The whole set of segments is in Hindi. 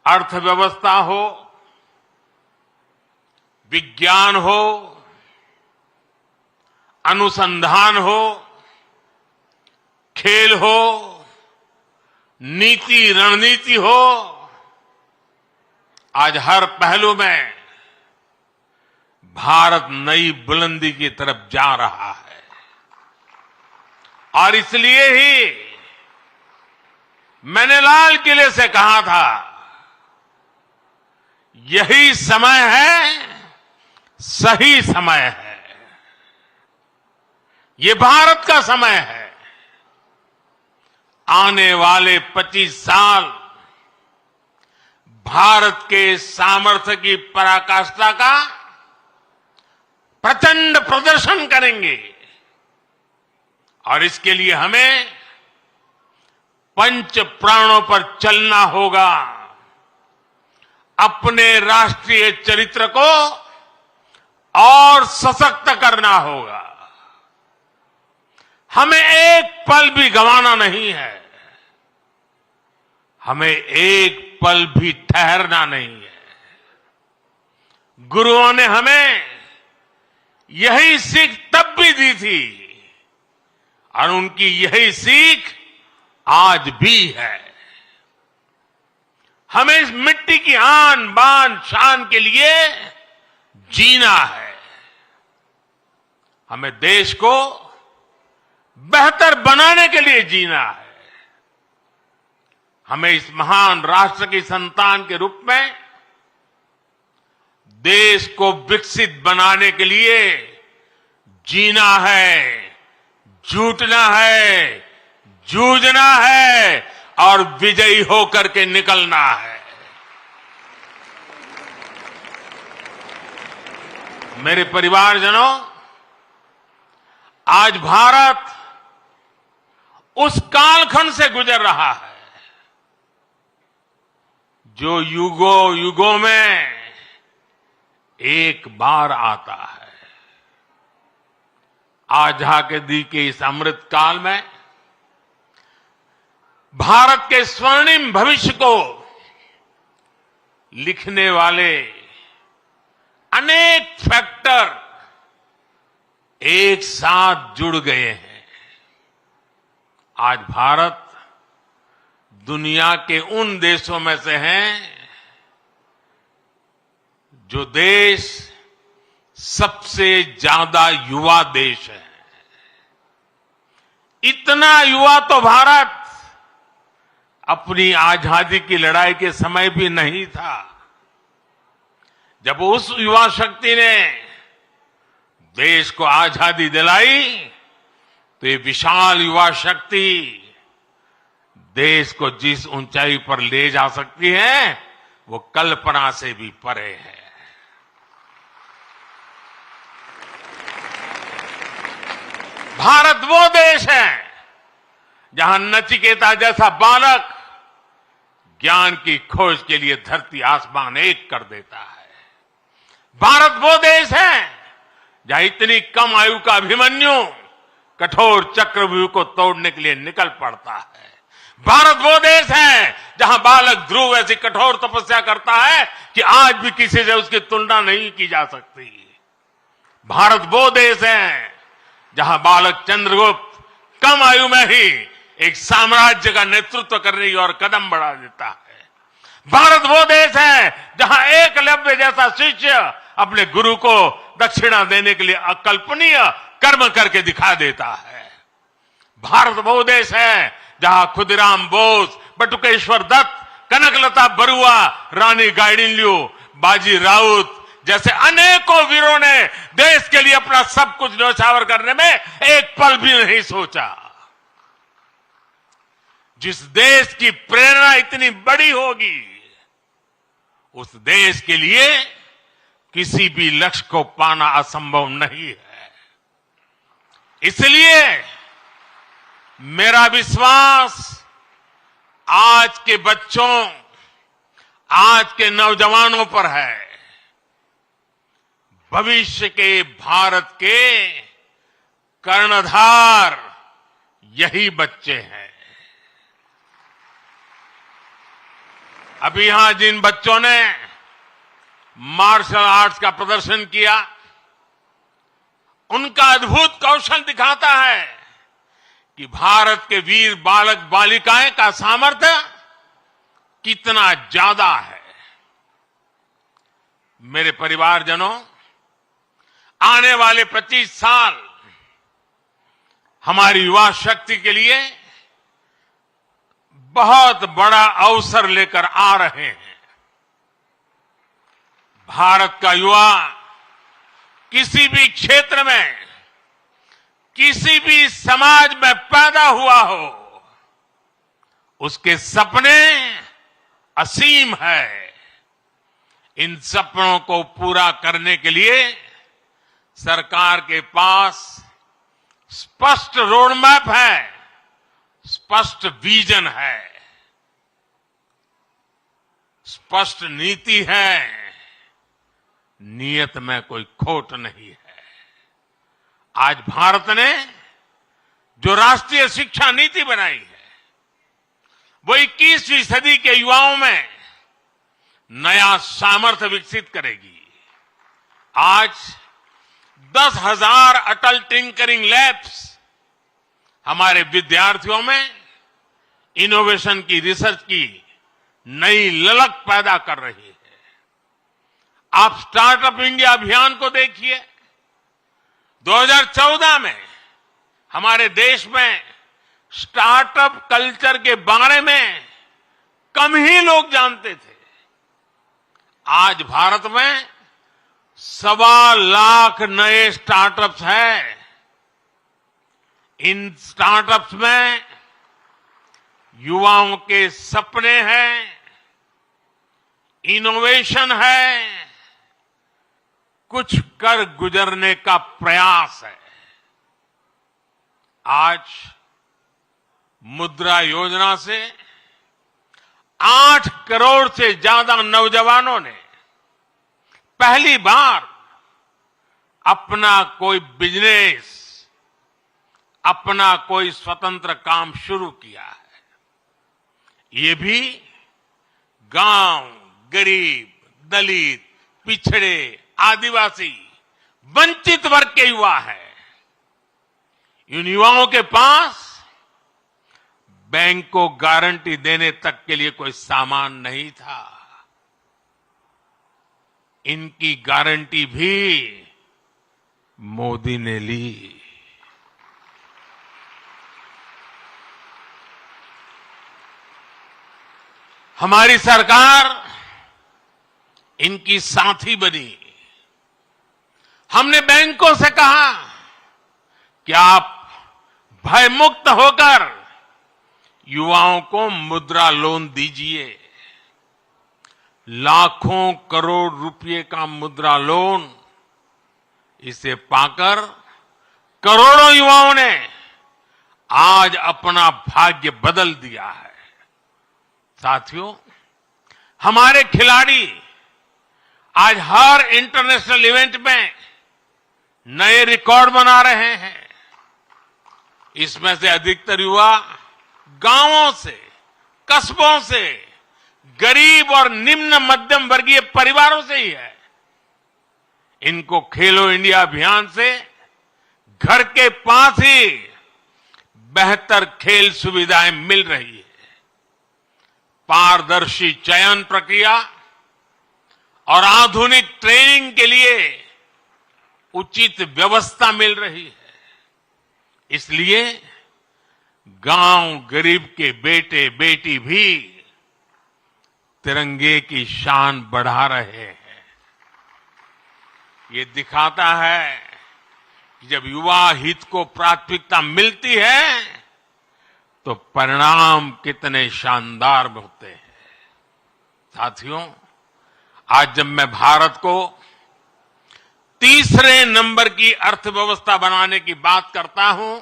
अर्थव्यवस्था हो, विज्ञान हो, अनुसंधान हो, खेल हो, नीति रणनीति हो, आज हर पहलू में भारत नई बुलंदी की तरफ जा रहा है। और इसलिए ही मैंने लाल किले से कहा था, यही समय है, सही समय है, ये भारत का समय है। आने वाले 25 साल भारत के सामर्थ्य की पराकाष्ठा का प्रचंड प्रदर्शन करेंगे और इसके लिए हमें पंच प्राणों पर चलना होगा। अपने राष्ट्रीय चरित्र को और सशक्त करना होगा। हमें एक पल भी गंवाना नहीं है, हमें एक पल भी ठहरना नहीं है। गुरुओं ने हमें यही सीख तब भी दी थी और उनकी यही सीख आज भी है। हमें इस मिट्टी की आन बान शान के लिए जीना है। हमें देश को बेहतर बनाने के लिए जीना है। हमें इस महान राष्ट्र की संतान के रूप में देश को विकसित बनाने के लिए जीना है, जुटना है, जूझना है और विजयी होकर के निकलना है। मेरे परिवारजनों, आज भारत उस कालखंड से गुजर रहा है जो युगों युगों में एक बार आता है। आजादी के इस अमृत काल में भारत के स्वर्णिम भविष्य को लिखने वाले अनेक फैक्टर एक साथ जुड़ गए हैं। आज भारत दुनिया के उन देशों में से हैं जो देश सबसे ज्यादा युवा देश है। इतना युवा तो भारत अपनी आजादी की लड़ाई के समय भी नहीं था। जब उस युवा शक्ति ने देश को आजादी दिलाई तो ये विशाल युवा शक्ति देश को जिस ऊंचाई पर ले जा सकती है वो कल्पना से भी परे है। भारत वो देश है जहां नचिकेता जैसा बालक ज्ञान की खोज के लिए धरती आसमान एक कर देता है। भारत वो देश है जहां इतनी कम आयु का अभिमन्यु कठोर चक्रव्यूह को तोड़ने के लिए निकल पड़ता है। भारत वो देश है जहां बालक ध्रुव ऐसी कठोर तपस्या करता है कि आज भी किसी से उसकी तुलना नहीं की जा सकती। भारत वो देश है जहां बालक चंद्रगुप्त कम आयु में ही एक साम्राज्य का नेतृत्व करने की ओर कदम बढ़ा देता है। भारत वो देश है जहां एकलव्य जैसा शिष्य अपने गुरु को दक्षिणा देने के लिए अकल्पनीय कर्म करके दिखा देता है। भारत वो देश है जहां खुदीराम बोस, बटुकेश्वर दत्त, कनकलता बरुआ, रानी गाइडिनल्यू, बाजी राउत जैसे अनेकों वीरों ने देश के लिए अपना सब कुछ न्यौछावर करने में एक पल भी नहीं सोचा। जिस देश की प्रेरणा इतनी बड़ी होगी उस देश के लिए किसी भी लक्ष्य को पाना असंभव नहीं है। इसलिए मेरा विश्वास आज के बच्चों, आज के नौजवानों पर है। भविष्य के भारत के कर्णधार यही बच्चे हैं। अभी यहां जिन बच्चों ने मार्शल आर्ट्स का प्रदर्शन किया, उनका अद्भुत कौशल दिखाता है कि भारत के वीर बालक बालिकाएं का सामर्थ्य कितना ज्यादा है। मेरे परिवारजनों, आने वाले 25 साल हमारी युवा शक्ति के लिए बहुत बड़ा अवसर लेकर आ रहे हैं। भारत का युवा किसी भी क्षेत्र में, किसी भी समाज में पैदा हुआ हो, उसके सपने असीम है। इन सपनों को पूरा करने के लिए सरकार के पास स्पष्ट रोड मैप है, स्पष्ट विजन है, स्पष्ट नीति है, नियत में कोई खोट नहीं है। आज भारत ने जो राष्ट्रीय शिक्षा नीति बनाई है, वो 21वीं सदी के युवाओं में नया सामर्थ्य विकसित करेगी। आज 10,000 अटल टिंकरिंग लैब्स हमारे विद्यार्थियों में इनोवेशन की, रिसर्च की नई ललक पैदा कर रही है। आप स्टार्टअप इंडिया अभियान को देखिए। 2014 में हमारे देश में स्टार्टअप कल्चर के बारे में कम ही लोग जानते थे। आज भारत में 1.25 लाख नए स्टार्टअप्स हैं। इन स्टार्टअप्स में युवाओं के सपने हैं, इनोवेशन है, कुछ कर गुजरने का प्रयास है। आज मुद्रा योजना से 8 करोड़ से ज्यादा नौजवानों ने पहली बार अपना कोई बिजनेस, अपना कोई स्वतंत्र काम शुरू किया है। ये भी गांव, गरीब, दलित, पिछड़े, आदिवासी, वंचित वर्ग के युवा हैं। इन युवाओं के पास बैंक को गारंटी देने तक के लिए कोई सामान नहीं था। इनकी गारंटी भी मोदी ने ली। हमारी सरकार इनकी साथी बनी। हमने बैंकों से कहा कि आप भयमुक्त होकर युवाओं को मुद्रा लोन दीजिए। लाखों करोड़ रुपए का मुद्रा लोन, इसे पाकर करोड़ों युवाओं ने आज अपना भाग्य बदल दिया है। साथियों, हमारे खिलाड़ी आज हर इंटरनेशनल इवेंट में नए रिकॉर्ड बना रहे हैं। इसमें से अधिकतर युवा गांवों से, कस्बों से, गरीब और निम्न मध्यम वर्गीय परिवारों से ही है। इनको खेलो इंडिया अभियान से घर के पास ही बेहतर खेल सुविधाएं मिल रही है। पारदर्शी चयन प्रक्रिया और आधुनिक ट्रेनिंग के लिए उचित व्यवस्था मिल रही है। इसलिए गांव गरीब के बेटे बेटी भी तिरंगे की शान बढ़ा रहे हैं। ये दिखाता है कि जब युवा हित को प्राथमिकता मिलती है तो परिणाम कितने शानदार होते हैं। साथियों, आज जब मैं भारत को तीसरे नंबर की अर्थव्यवस्था बनाने की बात करता हूं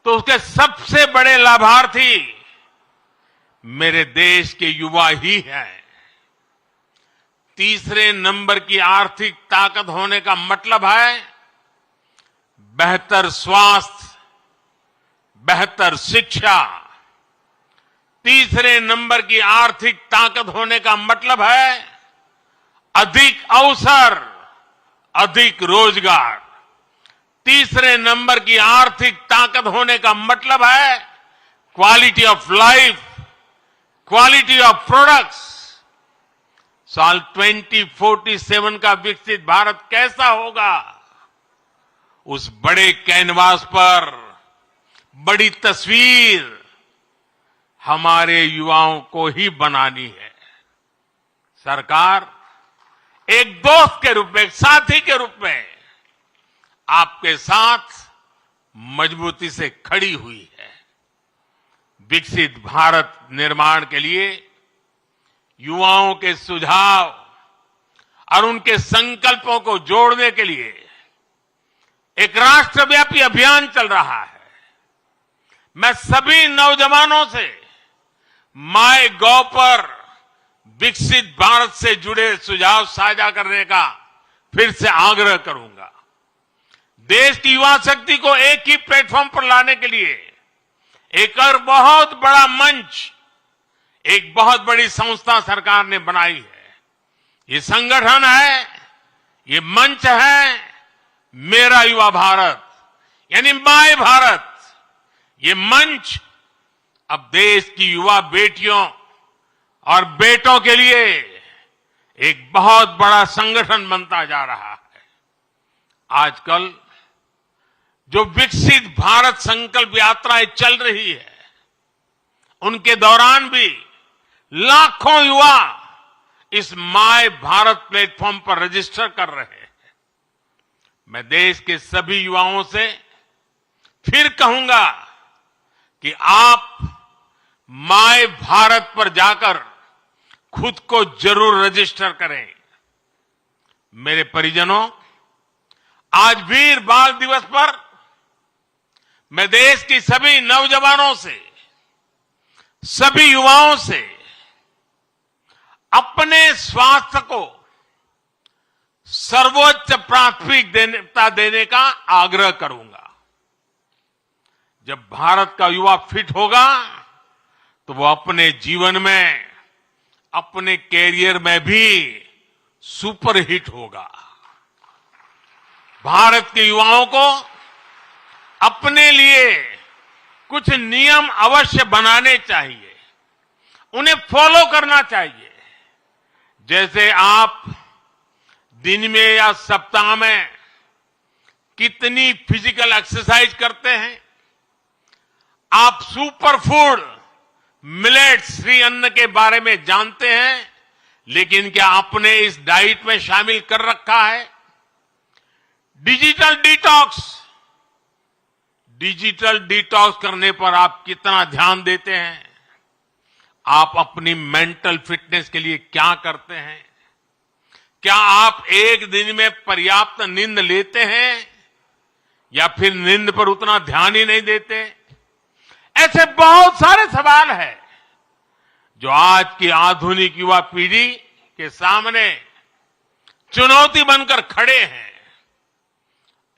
तो उसके सबसे बड़े लाभार्थी मेरे देश के युवा ही हैं। तीसरे नंबर की आर्थिक ताकत होने का मतलब है बेहतर स्वास्थ्य, बेहतर शिक्षा, तीसरे नंबर की आर्थिक ताकत होने का मतलब है अधिक अवसर, अधिक रोजगार। तीसरे नंबर की आर्थिक ताकत होने का मतलब है quality of life, quality of products. साल 2047 का विकसित भारत कैसा होगा, उस बड़े कैनवास पर बड़ी तस्वीर हमारे युवाओं को ही बनानी है। सरकार एक दोस्त के रूप में, एक साथी के रूप में आपके साथ मजबूती से खड़ी हुई है। विकसित भारत निर्माण के लिए युवाओं के सुझाव और उनके संकल्पों को जोड़ने के लिए एक राष्ट्रव्यापी अभियान चल रहा है। मैं सभी नौजवानों से माय गॉव पर विकसित भारत से जुड़े सुझाव साझा करने का फिर से आग्रह करूंगा। देश की युवा शक्ति को एक ही प्लेटफॉर्म पर लाने के लिए एक और बहुत बड़ा मंच, एक बहुत बड़ी संस्था सरकार ने बनाई है। ये संगठन है, ये मंच है मेरा युवा भारत, यानी माय भारत। ये मंच अब देश की युवा बेटियों और बेटों के लिए एक बहुत बड़ा संगठन बनता जा रहा है। आजकल जो विकसित भारत संकल्प यात्राएं चल रही है, उनके दौरान भी लाखों युवा इस माय भारत प्लेटफॉर्म पर रजिस्टर कर रहे हैं। मैं देश के सभी युवाओं से फिर कहूंगा कि आप माय भारत पर जाकर खुद को जरूर रजिस्टर करें। मेरे परिजनों, आज वीर बाल दिवस पर मैं देश की सभी नौजवानों से, सभी युवाओं से अपने स्वास्थ्य को सर्वोच्च प्राथमिकता देने का आग्रह करूंगा। जब भारत का युवा फिट होगा तो वो अपने जीवन में, अपने कैरियर में भी सुपरहिट होगा। भारत के युवाओं को अपने लिए कुछ नियम अवश्य बनाने चाहिए, उन्हें फॉलो करना चाहिए। जैसे आप दिन में या सप्ताह में कितनी फिजिकल एक्सरसाइज करते हैं, आप सुपर फूड मिलेट्स श्री अन्न के बारे में जानते हैं, लेकिन क्या आपने इस डाइट में शामिल कर रखा है? डिजिटल डिटॉक्स करने पर आप कितना ध्यान देते हैं? आप अपनी मेंटल फिटनेस के लिए क्या करते हैं? क्या आप एक दिन में पर्याप्त नींद लेते हैं या फिर नींद पर उतना ध्यान ही नहीं देते? ऐसे बहुत सारे सवाल हैं जो आज की आधुनिक युवा पीढ़ी के सामने चुनौती बनकर खड़े हैं।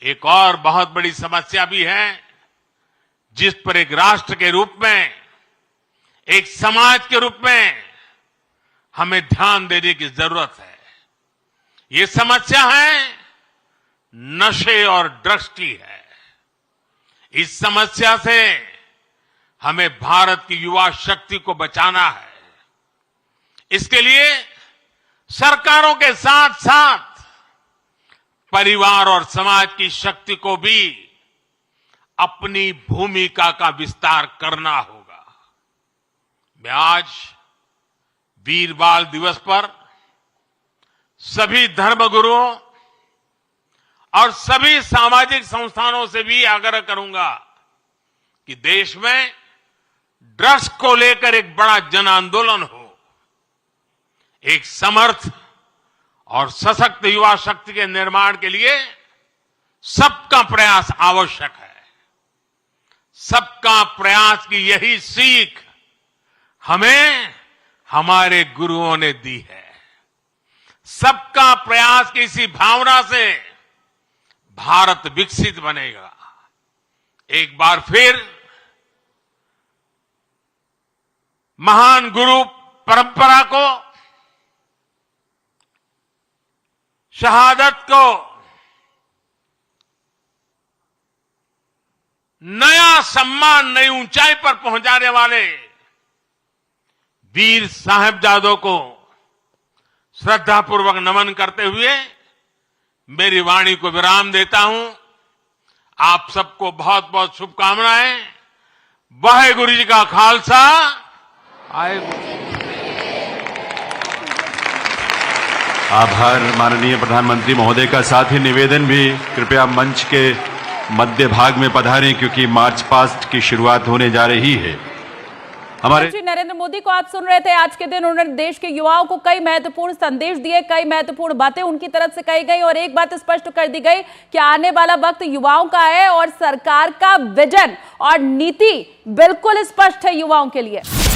एक और बहुत बड़ी समस्या भी है जिस पर एक राष्ट्र के रूप में, एक समाज के रूप में हमें ध्यान देने की जरूरत है। ये समस्या है नशे और ड्रग्स की है। इस समस्या से हमें भारत की युवा शक्ति को बचाना है। इसके लिए सरकारों के साथ साथ परिवार और समाज की शक्ति को भी अपनी भूमिका का विस्तार करना होगा। मैं आज वीर बाल दिवस पर सभी धर्मगुरुओं और सभी सामाजिक संस्थानों से भी आग्रह करूंगा कि देश में ड्रग्स को लेकर एक बड़ा जन आंदोलन हो। एक समर्थ और सशक्त युवा शक्ति के निर्माण के लिए सबका प्रयास आवश्यक है। सबका प्रयास की यही सीख हमें हमारे गुरुओं ने दी है। सबका प्रयास की इसी भावना से भारत विकसित बनेगा। एक बार फिर महान गुरु परंपरा को, शहादत को नया सम्मान, नई ऊंचाई पर पहुंचाने वाले वीर साहिबजादों को श्रद्धापूर्वक नमन करते हुए मेरी वाणी को विराम देता हूं। आप सबको बहुत बहुत शुभकामनाएं। वाहेगुरु जी का खालसा। आभार माननीय प्रधानमंत्री महोदय का। साथ ही निवेदन भी, कृपया मंच के मध्य भाग में पधारें क्योंकि मार्च पास्ट की शुरुआत होने जा रही है। हमारे नरेंद्र मोदी को आप सुन रहे थे। आज के दिन उन्होंने देश के युवाओं को कई महत्वपूर्ण संदेश दिए, कई महत्वपूर्ण बातें उनकी तरफ से कही गई और एक बात स्पष्ट कर दी गई कि आने वाला वक्त युवाओं का है और सरकार का विजन और नीति बिल्कुल स्पष्ट है युवाओं के लिए।